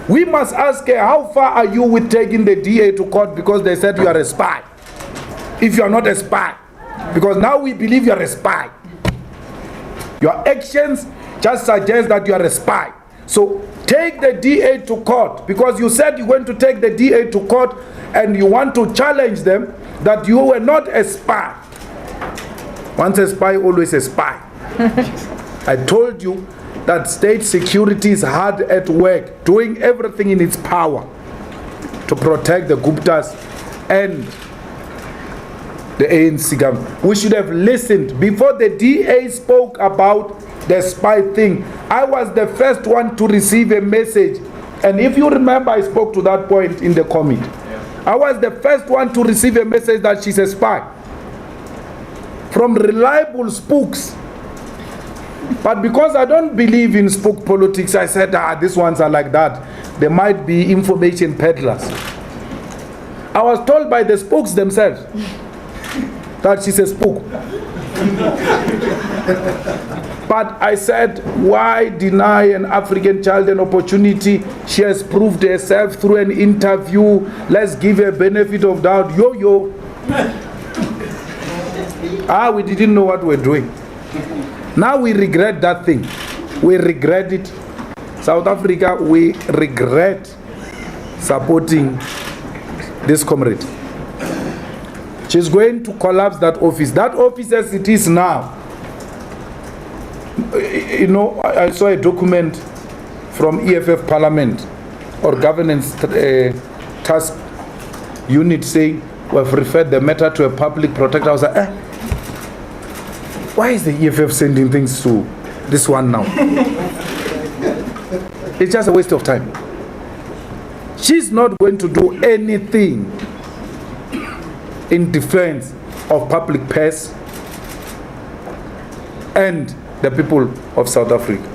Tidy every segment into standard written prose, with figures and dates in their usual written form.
We must ask her, how far are you with taking the DA to court because they said you are a spy? If you are not a spy. Because now we believe you are a spy. Your actions just suggest that you are a spy. So take the DA to court, because you said you went to take the DA to court and you want to challenge them that you were not a spy. Once a spy, always a spy. I told you that state security is hard at work, doing everything in its power to protect the Guptas and the ANC government. We should have listened before the DA spoke about the spy thing. I was the first one to receive a message, and if you remember, I spoke to that point in the committee. I was the first one to receive a message that she's a spy from reliable spooks. But because I don't believe in spook politics, I said, these ones are like that. They might be information peddlers. I was told by the spooks themselves that she's a spook. But I said, why deny an African child an opportunity? She has proved herself through an interview. Let's give her benefit of doubt. We didn't know what we're doing. Now we regret that thing. We regret it. South Africa, we regret supporting this comrade. She's going to collapse that office. That office as it is now. You know, I saw a document from EFF Parliament or Governance Task Unit saying we have referred the matter to a public protector. I was like, why is the EFF sending things to this one now? It's just a waste of time. She's not going to do anything in defense of public purse and the people of South Africa.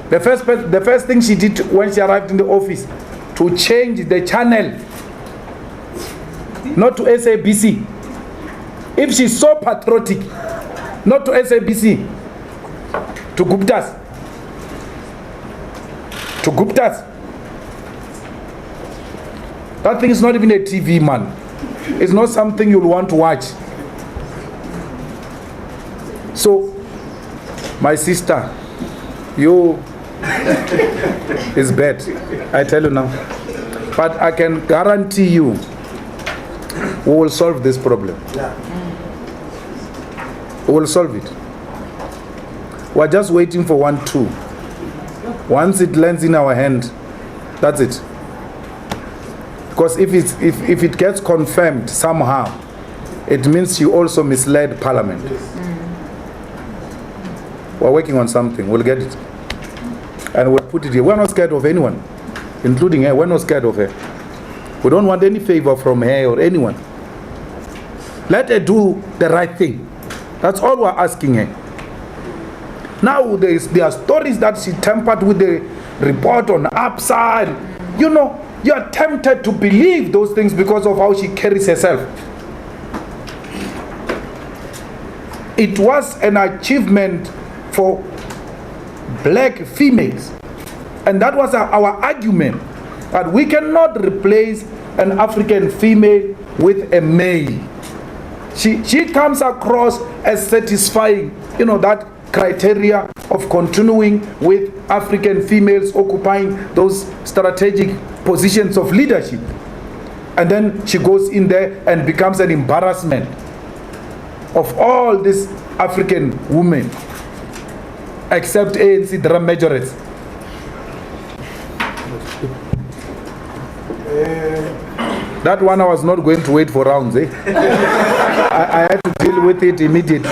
The first thing she did when she arrived in the office, to change the channel, not to SABC. If she's so patriotic, not to SABC, to Guptas. To Guptas. That thing is not even a TV, man. It's not something you'll want to watch. So, my sister, you is bad. I tell you now. But I can guarantee you, we will solve this problem. We will solve it. We're just waiting for 1-2. Once it lands in our hand, that's it. Because if it gets confirmed somehow, it means you also misled Parliament. We're working on something. We'll get it. And we'll put it here. We're not scared of anyone, including her. We're not scared of her. We don't want any favor from her or anyone. Let her do the right thing. That's all we're asking her. Now, there are stories that she tampered with the report on the upside. You know, you are tempted to believe those things because of how she carries herself. It was an achievement for black females. And that was our argument, that we cannot replace an African female with a male. She comes across as satisfying, you know, that criteria of continuing with African females occupying those strategic positions of leadership. And then she goes in there and becomes an embarrassment of all these African women, except ANC drum majorettes. That one I was not going to wait for rounds. I had to deal with it immediately.